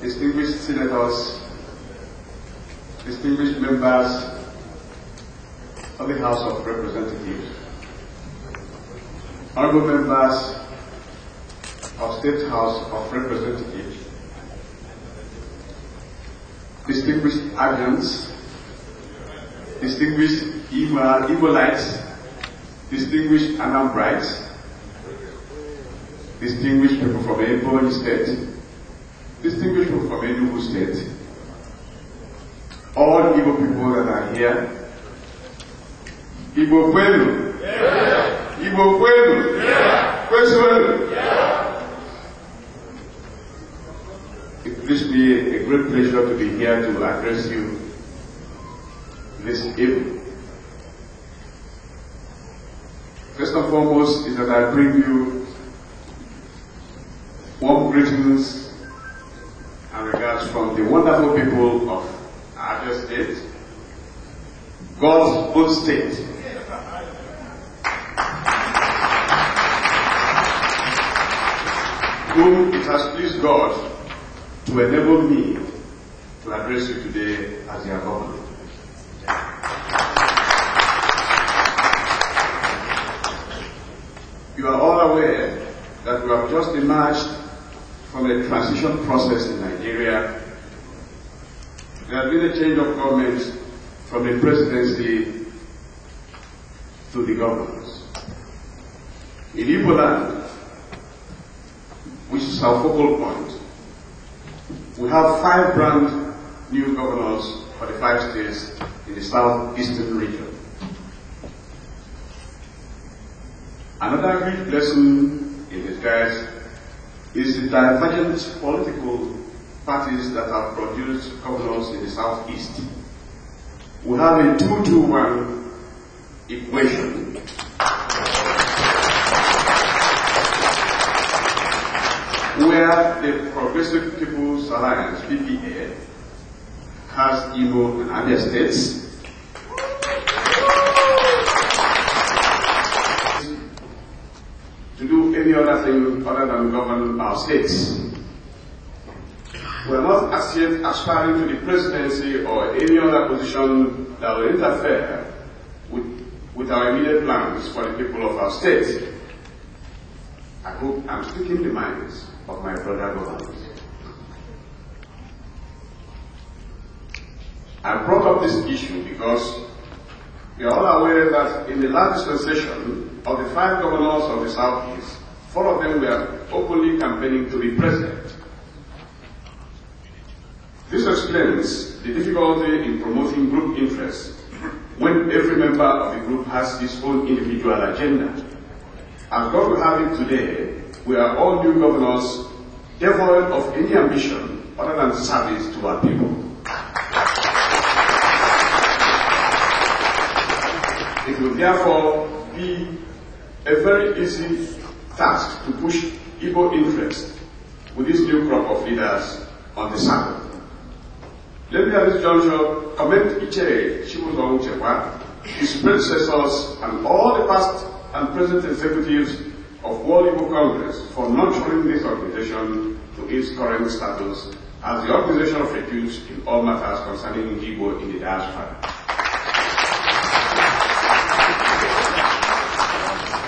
Distinguished senators, distinguished members of the House of Representatives, honorable members of State House of Representatives, distinguished Abians, distinguished Igbo-lites, distinguished Anambrites, distinguished people from Orji State, distinguished people from Enugu State, all Igbo people that are here, Igbo Kwenu, yeah. Igbo Kwenu, yeah. Kwenu. Yeah. It gives me a great pleasure to be here to address you this evening. First and foremost is that I bring you warm greetings and regards from the wonderful people of our state, God's own state. Whom it has pleased God to enable me to address you today as your governor. You are all aware that we have just emerged from a transition process in Nigeria. There has been a change of government from the presidency to the governors. In Igbo land, which is our focal point, we have 5 brand new governors for the 5 states in the southeastern region. Another huge lesson in disguise is the divergent political parties that have produced governors in the southeast. We have a 2-to-1 equation where the Progressive People's Alliance, PPA, has Igbo and Abia states, to do any other thing other than govern our states. We are not as yet aspiring to the presidency or any other position that will interfere with our immediate plans for the people of our state. I hope I'm speaking the minds of my brother governors. I brought up this issue because we are all aware that in the last dispensation, of the 5 governors of the Southeast, 4 of them were openly campaigning to be president. This explains the difficulty in promoting group interests when every member of the group has his own individual agenda. As God will have it today, we are all new governors devoid of any ambition other than service to our people. It will therefore be a very easy task to push Igbo interest with this new crop of leaders on the saddle. Let me at this juncture commend Ichere Chibuzor Uchekwa, his predecessors, and all the past and present executives of World Igbo Congress for nurturing this organization to its current status as the organization of refuge in all matters concerning Igbo in the diaspora.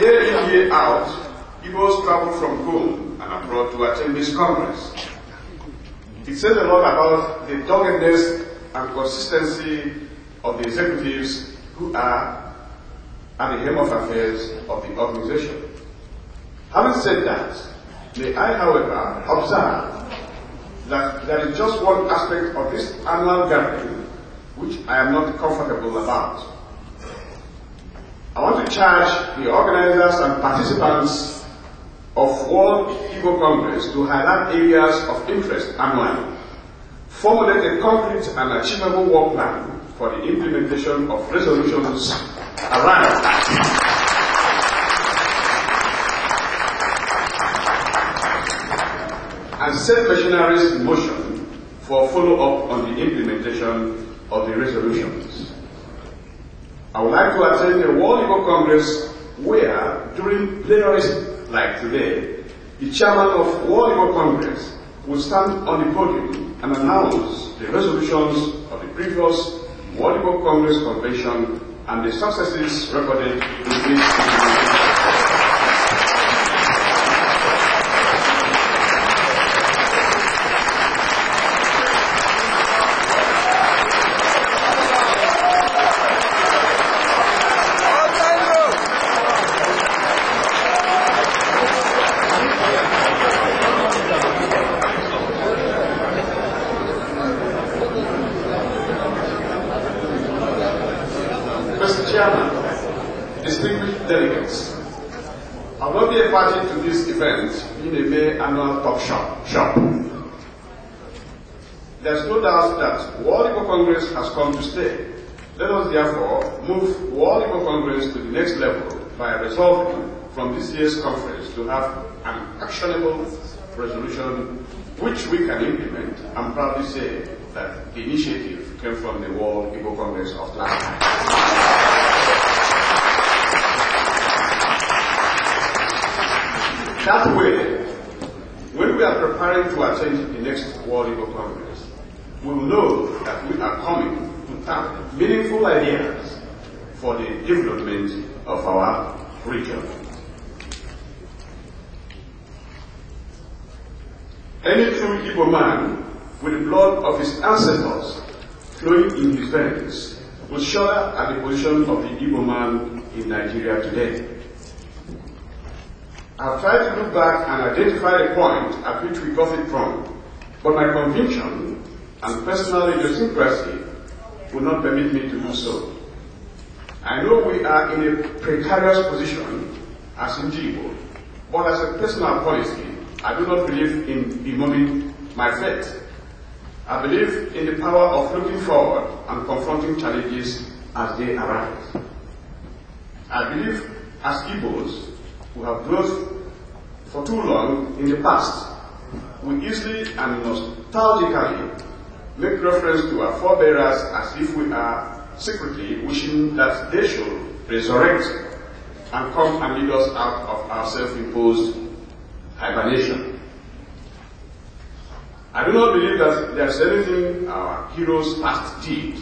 Year in, year out, Igbos travel from home and abroad to attend this Congress. It says a lot about the doggedness and consistency of the executives who are at the helm of affairs of the organization. Having said that, may I, however, observe that there is just one aspect of this annual gathering which I am not comfortable about. I want to charge the organizers and participants of World Igbo Congress to highlight areas of interest annually, formulate a concrete and achievable work plan for the implementation of resolutions around and set machineries in motion for follow-up on the implementation of the resolutions. I would like to attend a World Igbo Congress where, during plenaries like today, the chairman of World Igbo Congress will stand on the podium and announce the resolutions of the previous World Igbo Congress Convention and the successes recorded in this implementation. To this event being a May annual talk shop. There's no doubt that World Igbo Congress has come to stay. Let us therefore move World Igbo Congress to the next level by resolving from this year's conference to have an actionable resolution which we can implement and proudly say that the initiative came from the World Igbo Congress of last time. That way, when we are preparing to attend the next World Igbo Congress, we will know that we are coming to tap meaningful ideas for the development of our region. Any true Igbo man with the blood of his ancestors flowing in his veins will shudder at the position of the Igbo man in Nigeria today. I've tried to look back and identify the point at which we got it wrong, but my conviction and personal idiosyncrasy will not permit me to do so. I know we are in a precarious position as Igbo, but as a personal policy, I do not believe in bemoaning my fate. I believe in the power of looking forward and confronting challenges as they arise. I believe as Igbos who have dwelt for too long in the past, we easily and nostalgically make reference to our forebears as if we are secretly wishing that they should resurrect and come and lead us out of our self-imposed hibernation. I do not believe that there is anything our heroes past did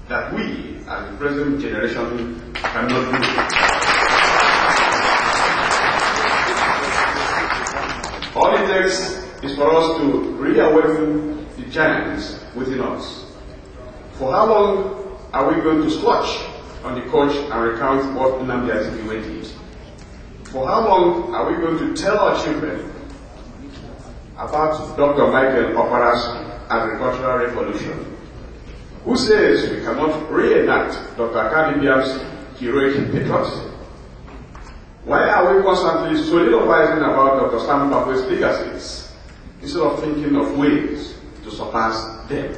that we, as the present generation, cannot do. All it takes is for us to reawaken the giants within us. For how long are we going to squash on the couch and recount what Nnamdi Azikiwe did? For how long are we going to tell our children about Dr. Michael Opara's agricultural revolution? Who says we cannot reenact Dr. Akanibiam's heroic patriotism? Why are we constantly soliloquizing about Dr. Sam Pape's legacies instead of thinking of ways to surpass them?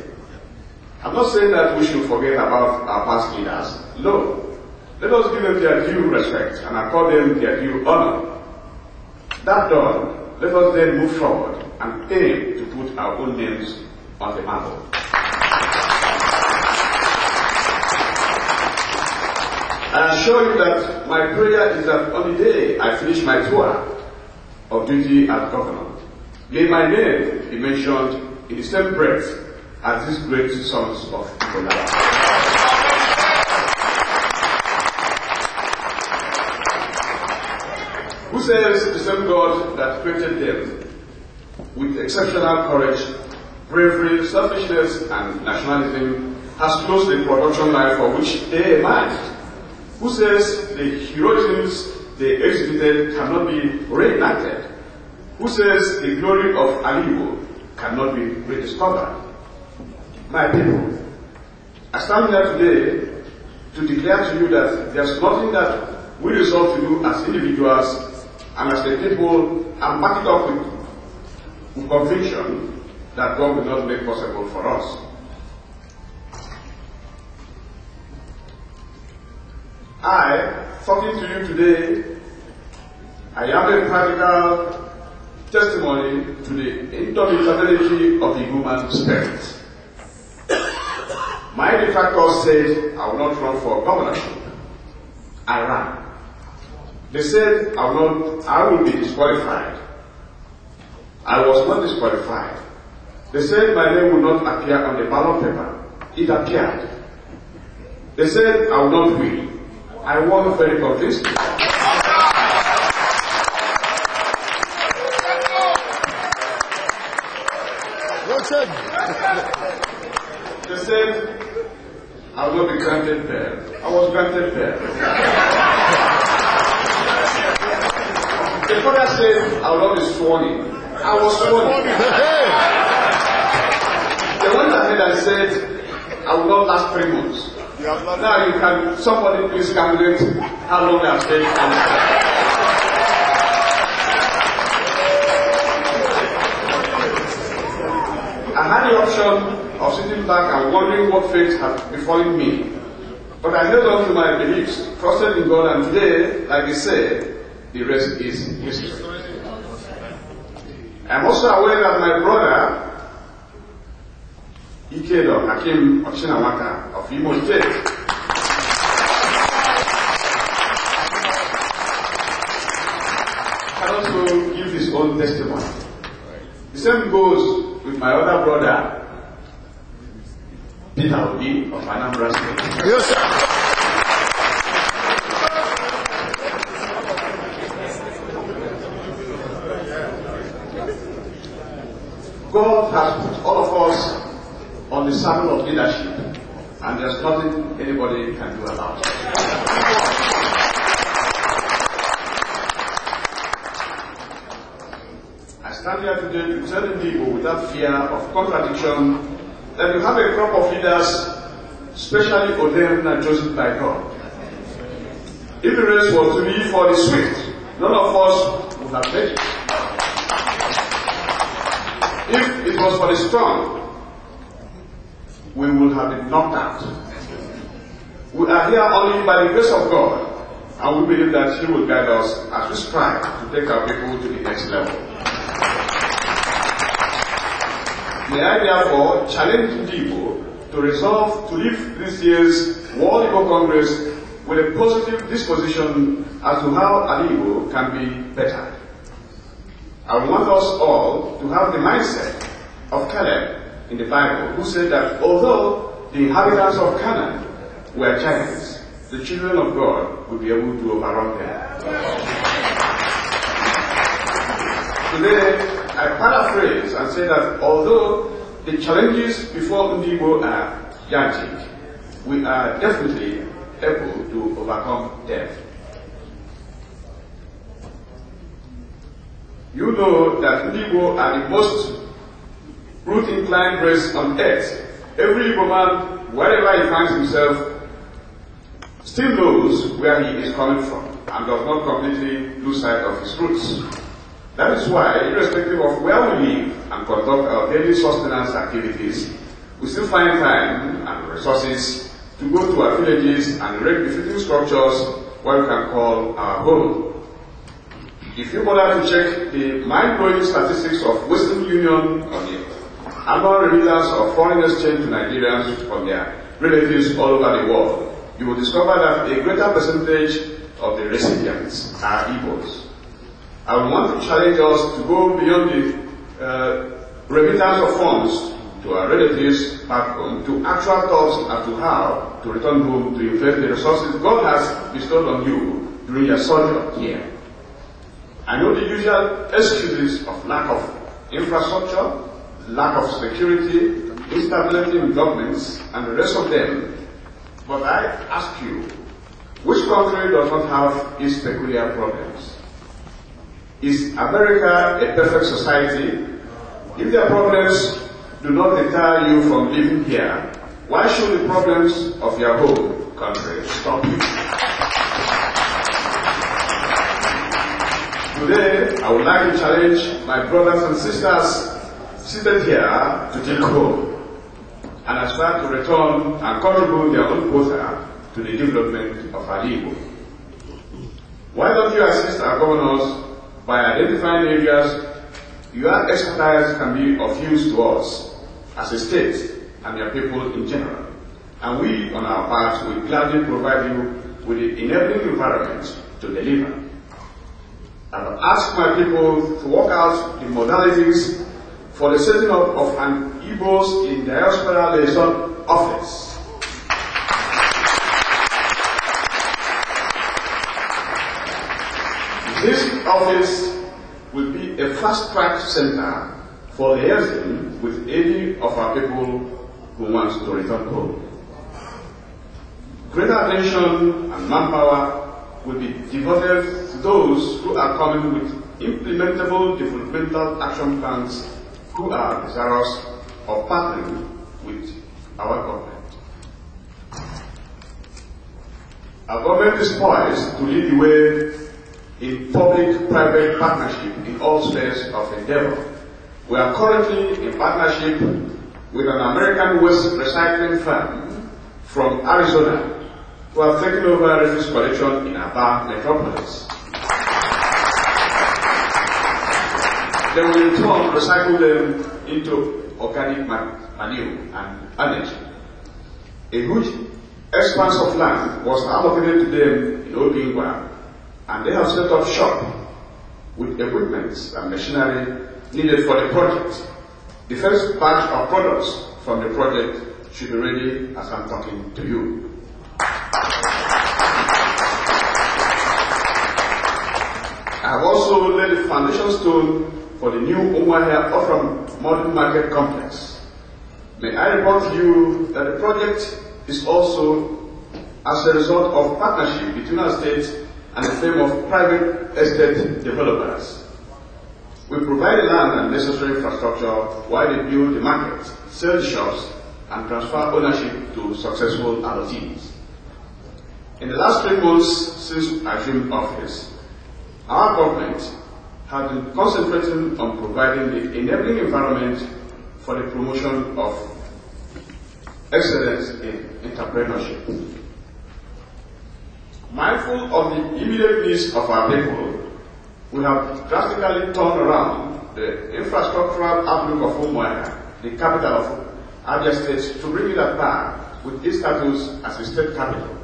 I'm not saying that we should forget about our past leaders. No. Let us give them their due respect and accord them their due honor. That done, let us then move forward and aim to put our own names on the map. I assure you that my prayer is that on the day I finish my tour of duty as governor, may my name be mentioned in the same breath as these great sons of Igbo. Who says the same God that created them with exceptional courage, bravery, selfishness, and nationalism has closed the production line for which they emerged? Who says the heroisms they exhibited cannot be reenacted? Who says the glory of Alibo cannot be rediscovered? My people, I stand here today to declare to you that there's nothing that we resolve to do as individuals, and as a people, and back it up with conviction that God will not make possible for us. I, talking to you today, I am a practical testimony to the indomitability of the human spirit. My detractors said I will not run for governorship. I ran. They said I will be disqualified. I was not disqualified. They said my name will not appear on the ballot paper. It appeared. They said I will not win. I won very convincingly. They said I will not be granted bail. I was granted bail. The father said I will not be sworn in. I was sworn in. They went ahead and said I will not last 3 months. Now you can, somebody please calculate how long I've stayed on the side. I had the option of sitting back and wondering what fate had befallen me. But I held on to my beliefs, trusted in God, and today, like they say, the rest is history. I'm also aware that my brother, Ikedo Hakim of Shinawaka of Imo State, can also give his own testimony. The same goes with my other brother, Peter Obi of Anambra State. Yes, sir. God has put all of us on the saddle of leadership, and there's nothing anybody can do about it. I stand here today to tell the people without fear of contradiction that you have a crop of leaders specially ordained and chosen by God. If the race was to be for the swift, none of us would have made it. If it was for the strong, we would have been knocked out. We are here only by the grace of God, and we believe that He will guide us as we strive to take our people to the next level. May I therefore challenge Igbo to resolve to leave this year's World Igbo Congress with a positive disposition as to how an Igbo can be better. I want us all to have the mindset of Caleb in the Bible, who said that although the inhabitants of Canaan were giants, the children of God would be able to overrun them. Today, I paraphrase and say that although the challenges before Ndigbo are gigantic, we are definitely able to overcome them. You know that Ndigbo are the most root-inclined race on earth. Every Igbo man, wherever he finds himself, still knows where he is coming from and does not completely lose sight of his roots. That is why, irrespective of where we live and conduct our daily sustenance activities, we still find time and resources to go to our villages and erect befitting structures what we can call our home. If you bother to check the mind-blowing statistics of Western Union on the annual remittance of foreign exchange to Nigerians from their relatives all over the world, you will discover that a greater percentage of the recipients are Igbos. I would want to challenge us to go beyond the remittance of funds to our relatives back home to actual thoughts as to how to return home to invest the resources God has bestowed on you during your sojourn here. I know the usual excuses of lack of infrastructure, lack of security, instability in governments, and the rest of them, but I ask you, which country does not have its peculiar problems? Is America a perfect society? If their problems do not deter you from living here, why should the problems of your home country stop you? Today, I would like to challenge my brothers and sisters seated here to take home and aspire to return and contribute their own quota to the development of our Igbo. Why don't you assist our governors by identifying areas your expertise can be of use to us as a state and your people in general? And we, on our part, will gladly provide you with the enabling environment to deliver. I have asked my people to work out the modalities for the setting up of an Igbos in Diaspora Liaison Office. This office will be a fast-track center for liaison with any of our people who want to return home. Greater attention and manpower will be devoted to those who are coming with implementable developmental action plans who are desirous of partnering with our government. Our government is poised to lead the way in public-private partnership in all spheres of endeavor. We are currently in partnership with an American waste recycling firm from Arizona who have taken over refuse collection in Aba metropolis. They will in turn recycle them into organic manure and energy. A huge expanse of land was allocated to them in Obingwa, and they have set up shop with equipment and machinery needed for the project. The first batch of products from the project should be ready as I'm talking to you. I have also laid the foundation stone for the new Umuahia Ofram Modern Market Complex. May I report to you that the project is also as a result of partnership between our state and a firm of private estate developers. We provide the land and necessary infrastructure while they build the market, sell the shops, and transfer ownership to successful allottees. In the last 3 months since I assumed office, our government has been concentrating on providing the enabling environment for the promotion of excellence in entrepreneurship. Mindful of the immediate needs of our people, we have drastically turned around the infrastructural outlook of Umuahia, the capital of Abia State, to bring it at par with its status as a state capital.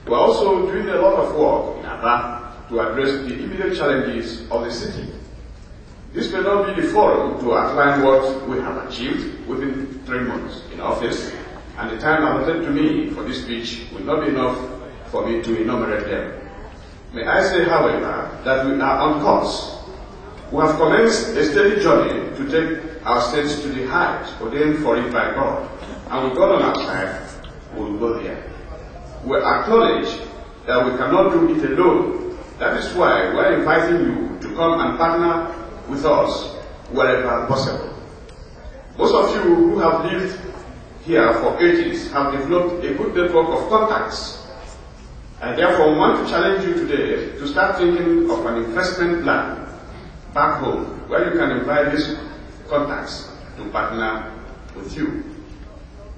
We are also doing a lot of work in Aba to address the immediate challenges of the city. This may not be the forum to outline what we have achieved within 3 months in office, and the time allotted to me for this speech will not be enough for me to enumerate them. May I say, however, that we are on course. We have commenced a steady journey to take our states to the height ordained for it by God, and with God on our side, we will go there. We acknowledge that we cannot do it alone. That is why we are inviting you to come and partner with us wherever possible. Most of you who have lived here for ages have developed a good network of contacts. I therefore want to challenge you today to start thinking of an investment plan back home where you can invite these contacts to partner with you.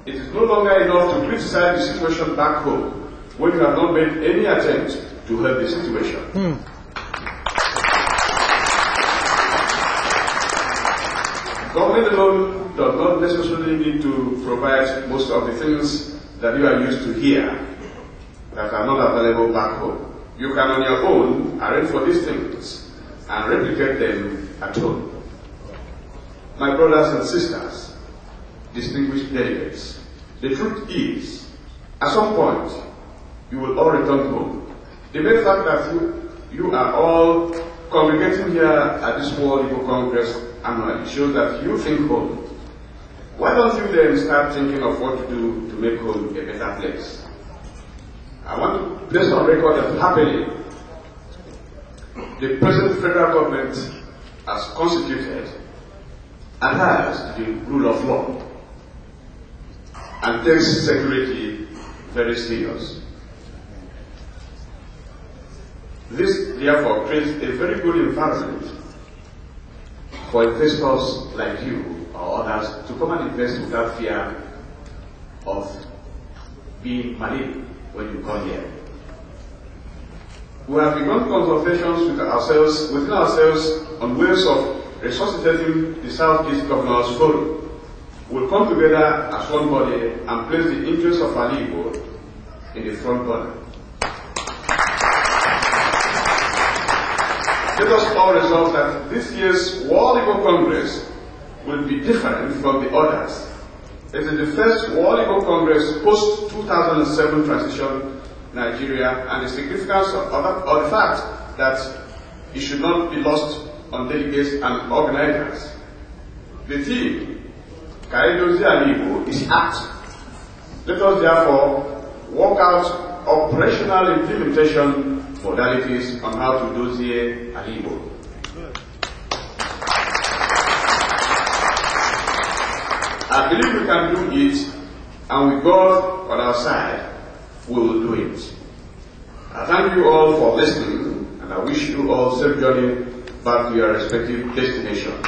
It is no longer enough to criticize the situation back home when you have not made any attempt to help the situation. Government alone does not necessarily need to provide most of the things that you are used to here that are not available back home. You can on your own arrange for these things and replicate them at home. My brothers and sisters, distinguished delegates, the truth is, at some point, you will all return home. The mere fact that you are all congregating here at this World Igbo Congress annually shows that you think home. Why don't you then start thinking of what to do to make home a better place? I want to place on record that happily, the present federal government has constituted adheres to the rule of law and takes security very serious. This therefore creates a very good environment for investors like you or others to come and invest without fear of being married when you come here. We have begun consultations within ourselves on ways of resuscitating the Southeast Governors Forum. We'll come together as one body and place the interests of our Igbo in the front burner. Let us all resolve that this year's World Igbo Congress will be different from the others. It is the first World Igbo Congress post-2007 transition Nigeria, and the significance of the fact that it should not be lost on delegates and organizers. The theme, Kaidozi Alibo, is act. Let us therefore work out operational implementation modalities on how to dozie Alibo. I believe we can do it, and with God on our side, we will do it. I thank you all for listening, and I wish you all safe journey back to your respective destinations.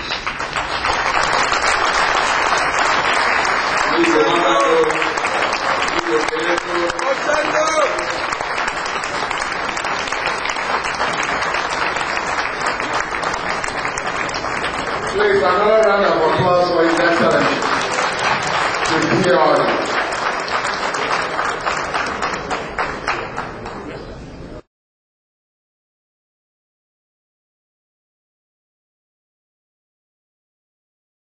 Please, another round of applause for His Excellency.